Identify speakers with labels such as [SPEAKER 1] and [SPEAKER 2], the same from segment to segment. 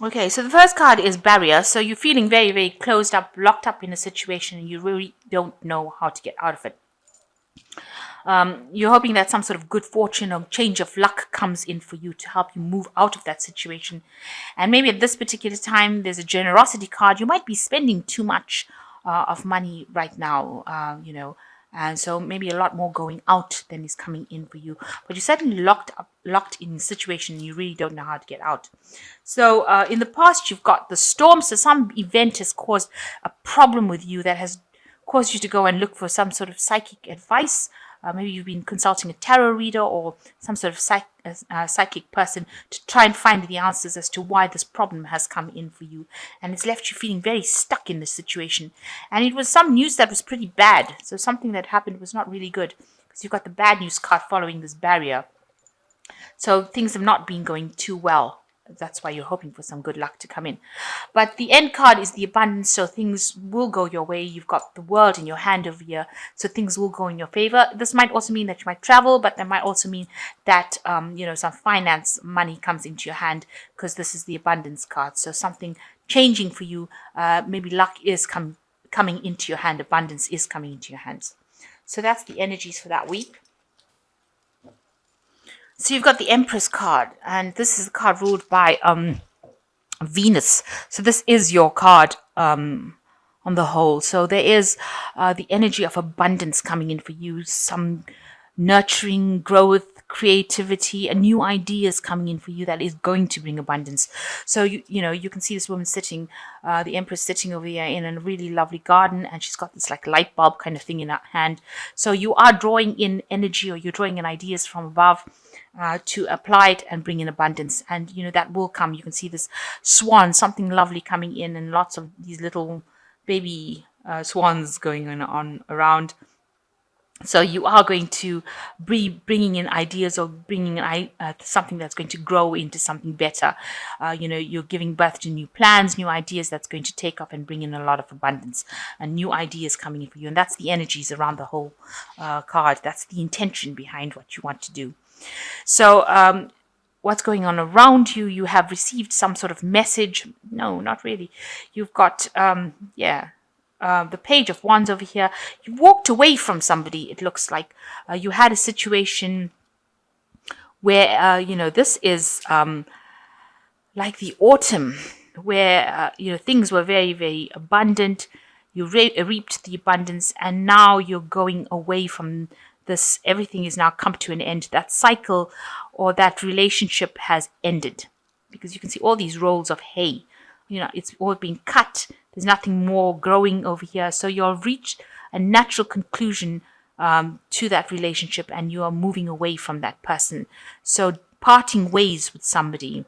[SPEAKER 1] Okay, so the first card is barrier. So you're feeling very, very closed up, locked up in a situation, and you really don't know how to get out of it. You're hoping that some sort of good fortune or change of luck comes in for you to help you move out of that situation. And maybe at this particular time, there's a generosity card. You might be spending too much of money right now, and so maybe a lot more going out than is coming in for you. But you're certainly locked in a situation you really don't know how to get out. So in the past, you've got the storm. So some event has caused a problem with you that has caused you to go and look for some sort of psychic advice. Maybe you've been consulting a tarot reader or some sort of psychic person to try and find the answers as to why this problem has come in for you. And it's left you feeling very stuck in this situation. And it was some news that was pretty bad. So something that happened was not really good, because you've got the bad news card following this barrier. So things have not been going too well. That's why you're hoping for some good luck to come in. But the end card is the abundance, so things will go your way. You've got the world in your hand over here, so things will go in your favor. This might also mean that you might travel, but that might also mean that some finance money comes into your hand, because this is the abundance card. So something changing for you. Maybe luck is coming into your hand. Abundance is coming into your hands. So that's the energies for that week. So you've got the Empress card, and this is a card ruled by Venus. So this is your card on the whole. So there is the energy of abundance coming in for you, some nurturing, growth, creativity, and new ideas coming in for you that is going to bring abundance. So you can see this woman sitting, the Empress sitting over here in a really lovely garden, and she's got this like light bulb kind of thing in her hand. So you are drawing in energy, or you're drawing in ideas from above to apply it and bring in abundance. And that will come. You can see this swan, something lovely coming in, and lots of these little baby swans going on around. So you are going to be bringing in ideas, or bringing in something that's going to grow into something better. You're giving birth to new plans, new ideas that's going to take off and bring in a lot of abundance, and new ideas coming in for you. And that's the energies around the whole card. That's the intention behind what you want to do. So what's going on around you? You have received some sort of message. No, not really. You've got, the Page of Wands over here. You walked away from somebody, it looks like. You had a situation where, this is like the autumn, where, things were very, very abundant. You reaped the abundance, and now you're going away from this. Everything is now come to an end. That cycle or that relationship has ended, because you can see all these rolls of hay. It's all been cut. There's nothing more growing over here. So you've reached a natural conclusion to that relationship, and you are moving away from that person. So parting ways with somebody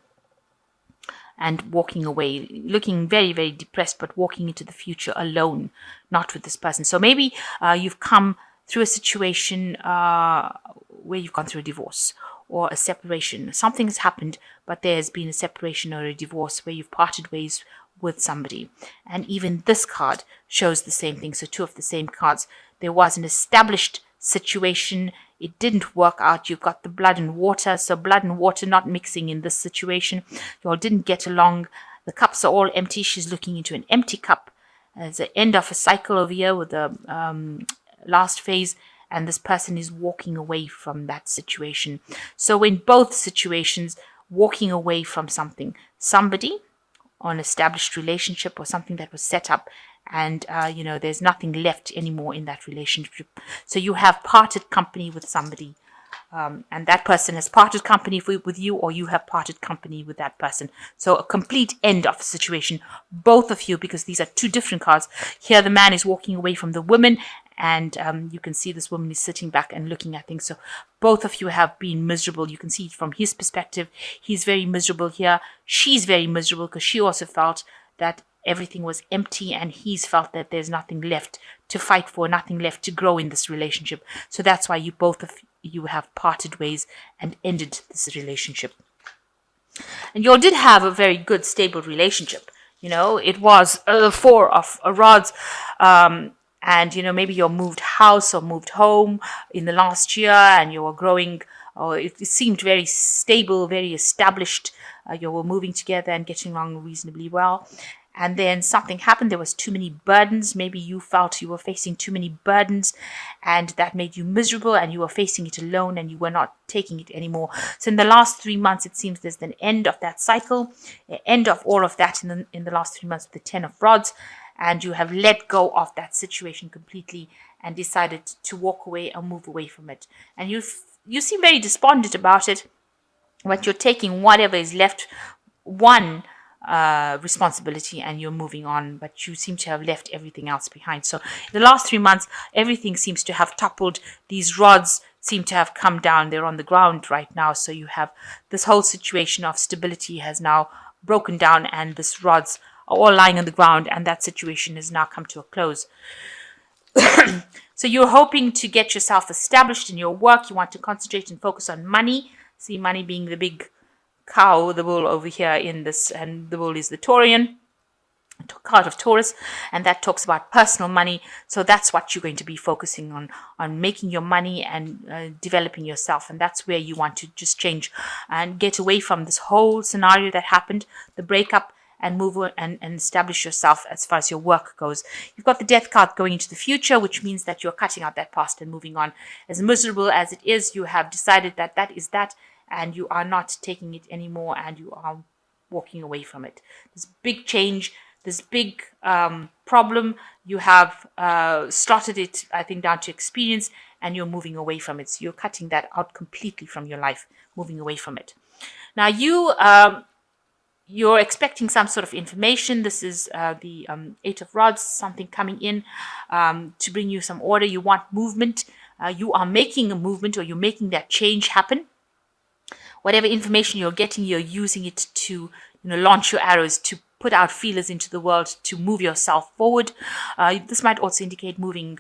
[SPEAKER 1] and walking away, looking very, very depressed, but walking into the future alone, not with this person. So maybe you've come through a situation where you've gone through a divorce or a separation. Something has happened, but there's been a separation or a divorce where you've parted ways with somebody. And even this card shows the same thing. So two of the same cards. There was an established situation. It didn't work out. You've got the blood and water. So blood and water not mixing in this situation. You all didn't get along. The cups are all empty. She's looking into an empty cup. There's the end of a cycle over here with the last phase, and this person is walking away from that situation. So in both situations, walking away from somebody, or an established relationship, or something that was set up, and there's nothing left anymore in that relationship. So you have parted company with somebody, and that person has parted company with you, or you have parted company with that person. So a complete end of the situation, both of you, because these are two different cards. Here the man is walking away from the woman, and you can see this woman is sitting back and looking at things. So both of you have been miserable. You can see from his perspective, he's very miserable here. She's very miserable because she also felt that everything was empty, and he's felt that there's nothing left to fight for, nothing left to grow in this relationship. So that's why both of you have parted ways and ended this relationship. And you all did have a very good, stable relationship. It was the Four of Rods. And, maybe you moved house or moved home in the last year, and you were growing, or it seemed very stable, very established. you were moving together and getting along reasonably well. And then something happened. There was too many burdens. Maybe you felt you were facing too many burdens and that made you miserable, and you were facing it alone and you were not taking it anymore. So in the last 3 months, it seems there's an end of that cycle, an end of all of that in the last 3 months with the 10 of rods. And you have let go of that situation completely and decided to walk away or move away from it. And you seem very despondent about it, but you're taking whatever is left, one responsibility, and you're moving on, but you seem to have left everything else behind. So in the last 3 months, everything seems to have toppled. These rods seem to have come down. They're on the ground right now. So you have this whole situation of stability has now broken down, and these rods are all lying on the ground, and that situation has now come to a close. So you're hoping to get yourself established in your work. You want to concentrate and focus on money. See money being the big cow, the bull over here in this, and the bull is the Taurian card of Taurus, and that talks about personal money. So that's what you're going to be focusing on making your money and developing yourself. And that's where you want to just change and get away from this whole scenario that happened, the breakup, and move and establish yourself as far as your work goes. You've got the death card going into the future, which means that you're cutting out that past and moving on. As miserable as it is, you have decided that that is that, and you are not taking it anymore, and you are walking away from it. This big change, this big problem, you have started it, I think, down to experience, and you're moving away from it. So you're cutting that out completely from your life, moving away from it. Now you're expecting some sort of information. This is the 8 of rods, something coming in to bring you some order. You want movement. You are making a movement, or you're making that change happen. Whatever information you're getting, you're using it to launch your arrows, to put out feelers into the world, to move yourself forward. This might also indicate moving,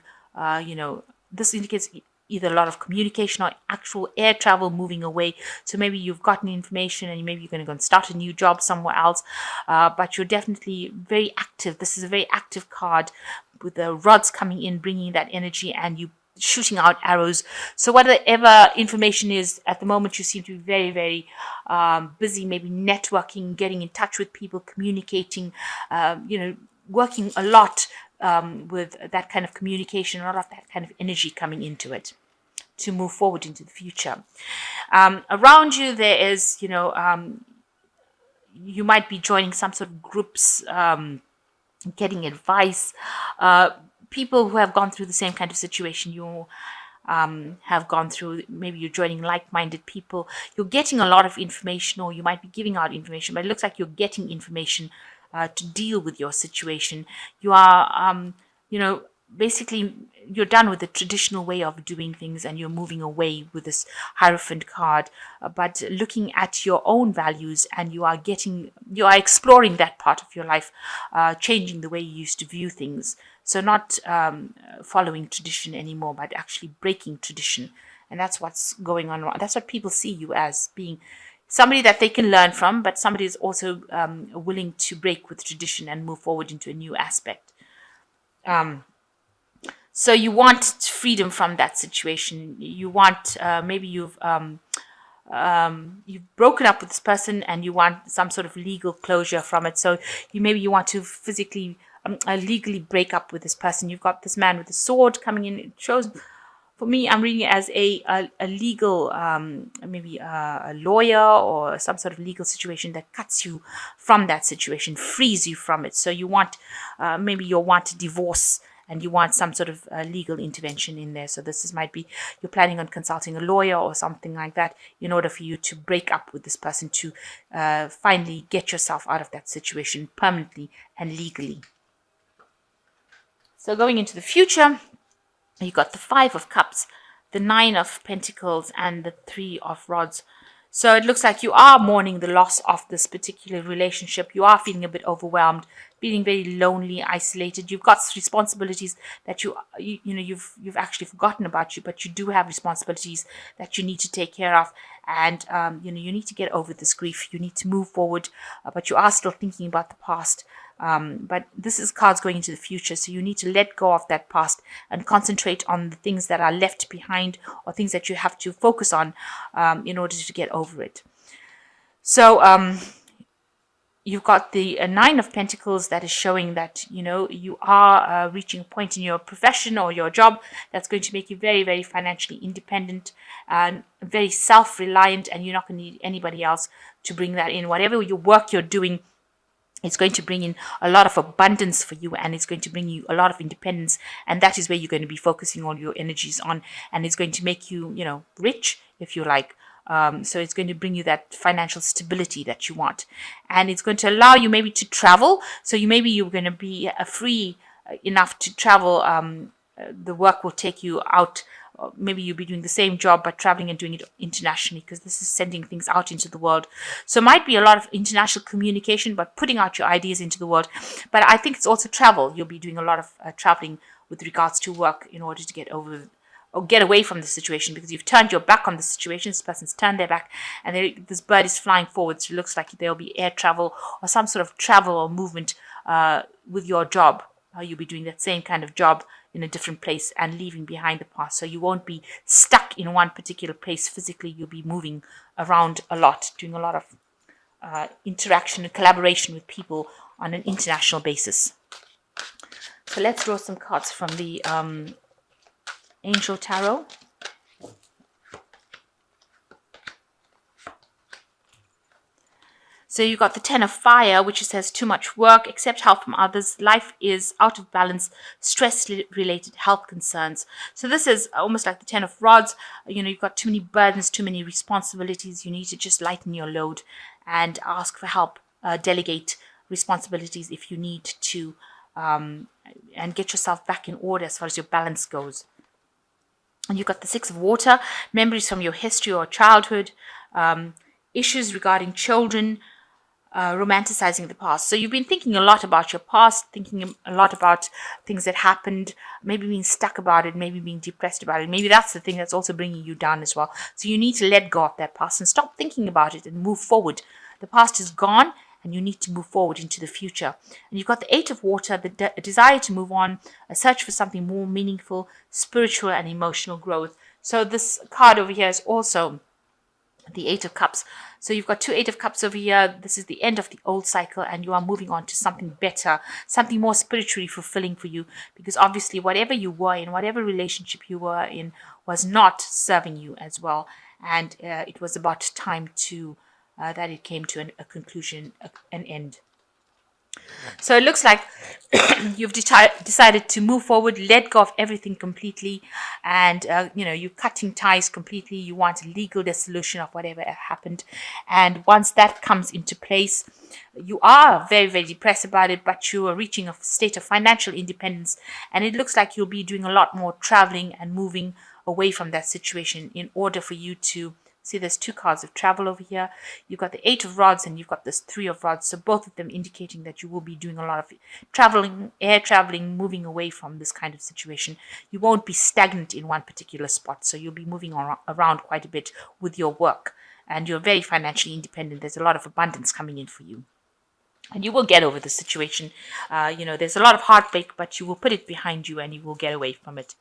[SPEAKER 1] this indicates either a lot of communication or actual air travel, moving away. So maybe you've gotten information and maybe you're going to go and start a new job somewhere else, but you're definitely very active. This is a very active card with the rods coming in, bringing that energy, and you shooting out arrows. So whatever information is at the moment, you seem to be very, very busy, maybe networking, getting in touch with people, communicating, working a lot with that kind of communication, a lot of that kind of energy coming into it to move forward into the future. Around you, there is, you might be joining some sort of groups, getting advice, people who have gone through the same kind of situation you have gone through. Maybe you're joining like-minded people. You're getting a lot of information, or you might be giving out information, but it looks like you're getting information to deal with your situation. You are, basically you're done with the traditional way of doing things, and you're moving away with this Hierophant card, but looking at your own values, and you are exploring that part of your life, changing the way you used to view things. So not following tradition anymore, but actually breaking tradition. And that's what's going on. That's what people see you as, being somebody that they can learn from, but somebody is also willing to break with tradition and move forward into a new aspect. So you want freedom from that situation. You want, maybe you've broken up with this person and you want some sort of legal closure from it. So you want to physically, legally break up with this person. You've got this man with a sword coming in. It shows, for me, I'm reading it as a legal, maybe a lawyer or some sort of legal situation that cuts you from that situation, frees you from it. So you want, maybe you want a divorce, and you want some sort of legal intervention in there. So might be you're planning on consulting a lawyer or something like that in order for you to break up with this person, to finally get yourself out of that situation permanently and legally. So going into the future, you got the 5 of Cups, the 9 of Pentacles, and the 3 of Rods. So it looks like you are mourning the loss of this particular relationship. You are feeling a bit overwhelmed, feeling very lonely, isolated. You've got responsibilities that you've actually forgotten about you, but you do have responsibilities that you need to take care of. And you need to get over this grief. You need to move forward, but you are still thinking about the past. But this is cards going into the future, so you need to let go of that past and concentrate on the things that are left behind, or things that you have to focus on in order to get over it. So you've got the Nine of Pentacles that is showing that, you are reaching a point in your profession or your job that's going to make you very, very financially independent and very self-reliant, and you're not going to need anybody else to bring that in. Whatever your work you're doing, it's going to bring in a lot of abundance for you, and it's going to bring you a lot of independence, and that is where you're going to be focusing all your energies on, and it's going to make you, rich, if you like. So it's going to bring you that financial stability that you want, and it's going to allow you maybe to travel. So you're going to be free enough to travel. The work will take you out. Maybe you'll be doing the same job but traveling and doing it internationally, because this is sending things out into the world. So it might be a lot of international communication, but putting out your ideas into the world. But I think it's also travel. You'll be doing a lot of traveling with regards to work in order to get over or get away from the situation, because you've turned your back on the situation. This person's turned their back, and this bird is flying forward. So it looks like there'll be air travel or some sort of travel or movement with your job. You'll be doing that same kind of job in a different place and leaving behind the past. So you won't be stuck in one particular place physically. You'll be moving around a lot, doing a lot of interaction and collaboration with people on an international basis. So let's draw some cards from the Angel Tarot. So you got the Ten of Fire, which says too much work, accept help from others, life is out of balance, stress-related health concerns. So this is almost like the Ten of Rods. You've got too many burdens, too many responsibilities. You need to just lighten your load and ask for help. Delegate responsibilities if you need to, and get yourself back in order as far as your balance goes. And you've got the Six of Water, memories from your history or childhood, issues regarding children, romanticizing the past. So you've been thinking a lot about your past, thinking a lot about things that happened, maybe being stuck about it, maybe being depressed about it. Maybe that's the thing that's also bringing you down as well. So you need to let go of that past and stop thinking about it and move forward. The past is gone, and you need to move forward into the future. And you've got the Eight of Water, the desire to move on, a search for something more meaningful, spiritual and emotional growth. So this card over here is also the Eight of Cups. So you've got two Eight of Cups over here. This is the end of the old cycle, and you are moving on to something better, something more spiritually fulfilling for you, because obviously whatever you were in, whatever relationship you were in, was not serving you as well, and it was about time to that it came to a conclusion, an end. So it looks like you've decided to move forward, let go of everything completely, and you're cutting ties completely. You want a legal dissolution of whatever happened, and once that comes into place, you are very, very depressed about it, but you are reaching a state of financial independence, and it looks like you'll be doing a lot more traveling and moving away from that situation in order for you to see. There's two cards of travel over here. You've got the Eight of Rods and you've got this Three of Rods. So both of them indicating that you will be doing a lot of traveling, air traveling, moving away from this kind of situation. You won't be stagnant in one particular spot. So you'll be moving around quite a bit with your work. And you're very financially independent. There's a lot of abundance coming in for you. And you will get over the situation. There's a lot of heartbreak, but you will put it behind you and you will get away from it.